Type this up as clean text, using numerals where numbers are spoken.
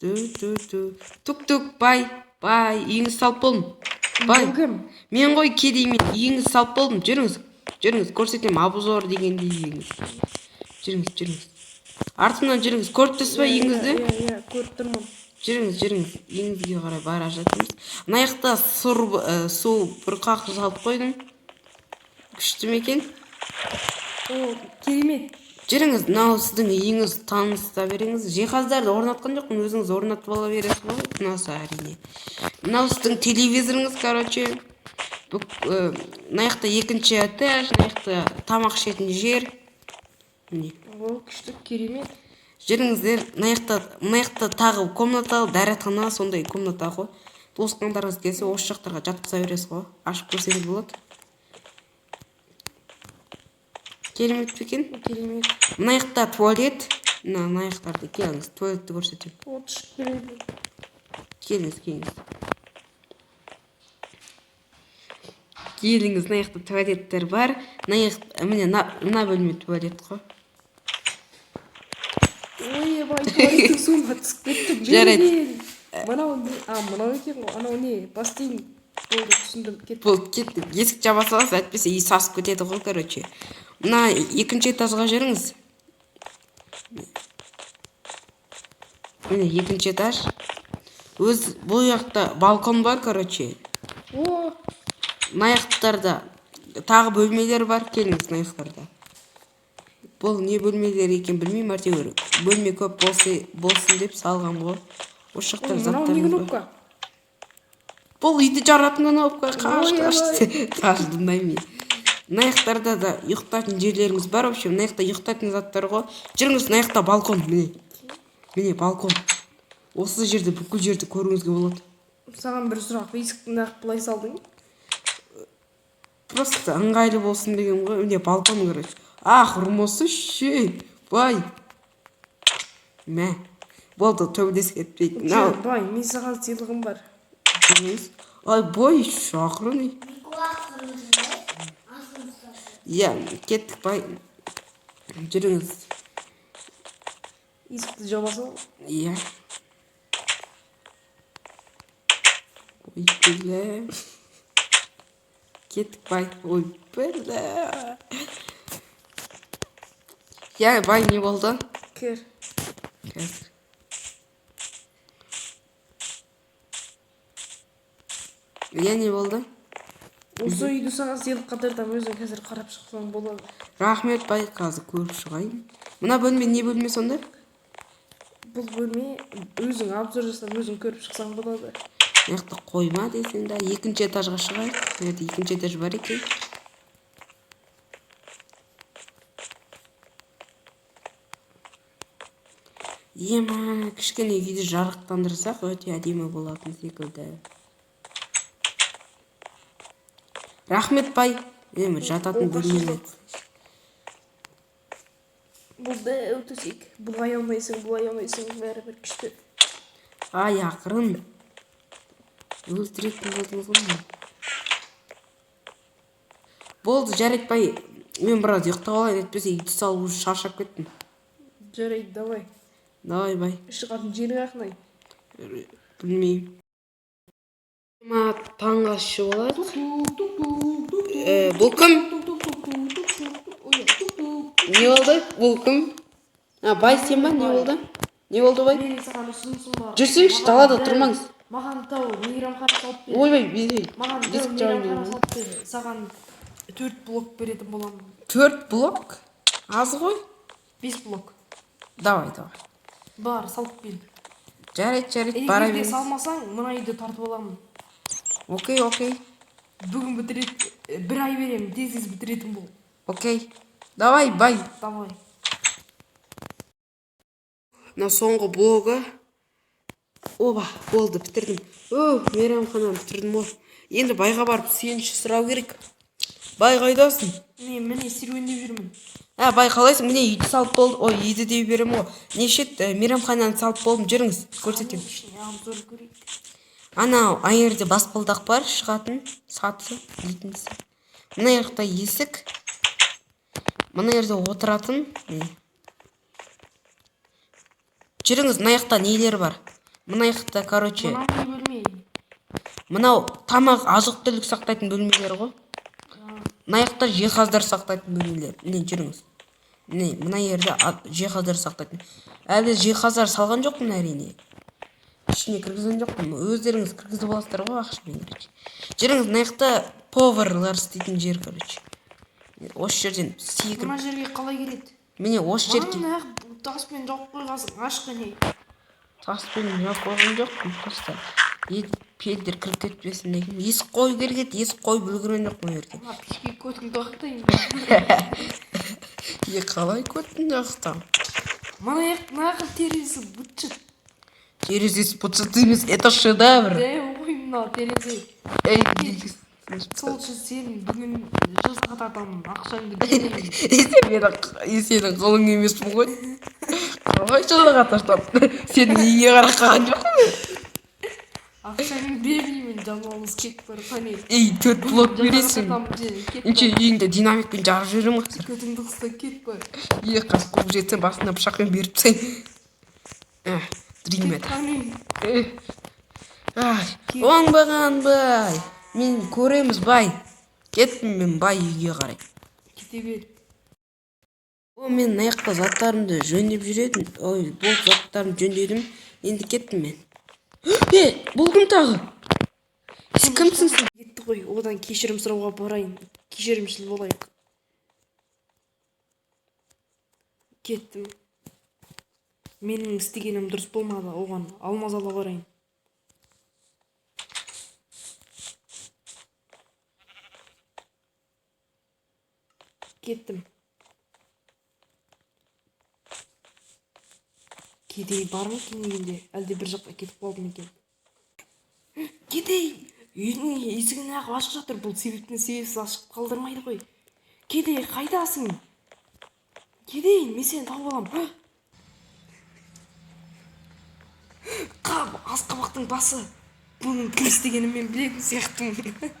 Тук бай үйіңіз салып болдым. Бай мен ғой кедеймен үйіңіз салып болдым. Жүріңіз көрсетем обзор дегенде үйіңіз. Жүріңіз артымнан жүріңіз. Көріп тұрсыз ба үйіңізді? Иә, көріп тұрмын. Жүріңіз үйіңізге қарай бара жатырмыз. Мына жақта су бұрқақ салып қойдым. Күшті ме екен? О, керемет. Жүріңіз, мынау сіздің үйіңіз, таныста беріңіз. Жиһаздарды орнатқан жоқпын, өзіңіз орнатып ала бересіз ғой. Ұнаса әрине. Мынау сіздің телевизорыңыз, короче. Мына жақта екінші этаж, мына жақта тамақ ішетін жер. Міне. О, күшті, керемет. Жүріңіздер, мына жақта тағы комната, дәретхана, сондай комната ғой. Туысқандарыңыз келсе, осы жақтарға жатқыза бересіз ғой. Ашып көрсеңіз болады. Керемет пе екен? Керемет. Мына жақта туалет. Мына жақтарды келіңіз, туалетті көрсетем. Шығып келеді. Келіңіз. Келіңіз, мына жақта туалеттер бар. Міне мына бөлме туалет қой. Ой, бай, туалеттің суына түсіп кеттім. Жарайды. Мынау екен ғой, анау не, бассейн. Болды, түсіндім, кеттім. Болды, кеттік. Есік жаба саласыз, әйтпесе үй сасып кетеді ғой, короче. Мына екінші этажға жүріңіз. Міне екінші этаж. Бұл жақта балкон бар, короче. О, Мына жақтарда тағы бөлмелер бар, келіңіз мына жақтарда. Бұл не бөлмелер екен білмеймін, әйтеуір бөлме көп болсын деп салған ғой. Осы жақтар заттарымыз бар. Бұл үйді жаратын кнопка, қашты. Мына жақтарда да ұйықтайтын жерлеріңіз бар, вообще. Мына жақта ұйықтайтын заттар ғой. Жүріңіз, мына жақта балкон, міне балкон. Осы жерде бүкіл жерді көруіңізге болады. Саған бір сұрақ, есікті неғып бұлай салдың? Просто ыңғайлы болсын деген ғой. Міне балкон, короче. Құрмысы ше, бай. Мә, болды, төбелес кетпейік. Бай, мен саған сыйлығым бар. Ай, бай, шақырын. Иә, кеттік, бай. Жүріңіз. Есікті жаба сал. Иә. Ой, бәлі. Кеттік, бай. Ой, бәлі. Иә, бай, не болды? Кер. Иә, не болды? Осы үйді саған сыйлық қатырдам, өзің қазір қарап шықсаң болады. Рахмет, бай, қазір көріп шығайын. Мына бөлме не бөлме сонда? Бұл бөлме өзің обзор жасап, өзің көріп шықсаң болады. Яқты қойма десең да, екінші этажға шығайық. Екінші этаж бар екен. Ема, кішкене үйді жарықтандырсақ, өте әдемі болатын секілді. Рахмет, бай. Жататын бөлмелер. Бұл өтесек. Бұлай алмайсың, бәрі бір күшті. Ай, ақырын. Өлтіретін болдыңыз ғой. Болды, жарайды, бай. Мен біраз ұйықтап алайын, әйтпесе үйді салып шаршап кеттім. Жарайды, давай. Давай, бай. Шығатын жері қақнай. Білмеймін. Таңға шу болады. Бұл кім? Не болды? Бұл кім? Бай, сен ба? Не болды? Не болды, бай? Мен саған ұсынысым бар. Жүрсеңші, далада тұрмаңыз. Маған тау мейрамхана салып бер. Ой, бей. Маған тау мейрамхана салып бер. Саған 4 блок беретін боламын. 4 блок? Аз ғой? 5 блок. Давай. Бар, салып бер. Жарайды, бара Егер де беріңіз. салмасаң, мына үйді тартып аламын. Окей. Бүгін бітірет, 1 ай беремін, тез бітіретін бол. Окей. Давай, бай. Давай. Мына соңғы блогы. Оба, болды, бітірдім. Мейрамхананы бітірдім ғой. Енді байға барып сүйінші сұрау керек. Бай, қайдасың? Мен міне серуендеп жүрмін. Бай, қалайсың? Міне үйді салып болды. Ой, үйді деп берем ғой. Нешет мейрамхананы салып болдым. Жүріңіз, көрсетем. Анау айырде баспалдақ бар, шығатын сатысы дейтінісі. Мына жақта есік. Мына жерде отыратын. Жүріңіз, мына жақта нелер бар. мына жақта короче Мынау не бөлме? мынау тамақ азық түлік сақтайтын бөлмелер ғой. Мына жақта жиһаздар сақтайтын бөлмелер. Міне жүріңіз. Міне мына жерде жиһаздар сақтайтын. Әлі жиһаздар салған жоқпын әрине. Ішіне кіргізген жоқпын. Өздеріңіз кіргізіп аласыздар ғой ақшамен, короче. Жүріңіз, мына жақта поварлар істейтін жер, короче. Осы жерден секіріп. Мына жерге қалай келеді? Міне осы жерге. Мына таспен жауып қойғансың, ашқане. Таспен жауып қойған жоқпын, просто пелдер кіріп кетпесін деген. Есік қою керек еді, есік қойып үлгерген жоқпын ол жерде. Мына пешке көтіңді уақыттайын. Қалай көттің жақтан? Мына жақта терезе бытшыт. Терезесі бытшыт емес, это шедевр. Ой, мына терезе. Сол үшін сен бүгін жазға тартамын, ақшаңды берейін. Сенің қолың емеспін ғой. Қалай жазға тартамын? Сенің үйіңе қарап қалған жоқпын. Ақшаңды бермеймін, жануалымыз кет бар, қане. 4 блок бересің. Неше үйіңде динамикпен жарып жүремін ғой. Көтіңді қыста кет бар. Қас қуып жетсең басына пышақпен беріп тастайын. Дримет. Оңбаған бай. Мен көреміз бай. Кеттім мен бай үйге қарай. Кете бер. Мен мына жақта заттарымды жөндеп жүретін. Ой, бұл заттарымды жөндедім. Енді кеттім мен. Бұл кім тағы? Сен кімсің сен? Кетті ғой, одан кешірім сұрауға барайын. Кешірімшіл болайық. Кеттім. Менің істегенім дұрыс болмады, оған алмаз ала барайын. Кеттім. Кедей бар ма екен үйінде? Әлде бір жаққа кетіп қалды ма екен? Кедей! Үйдің есігін ақ ашық жатыр. Бұл себептен себепсіз ашық қалдырмайды ғой. Кедей, қайдасың? Кедей, мен сені тауып аламын. Асқабақтың басы. Бұның кім істегенін мен білетін сияқтымын.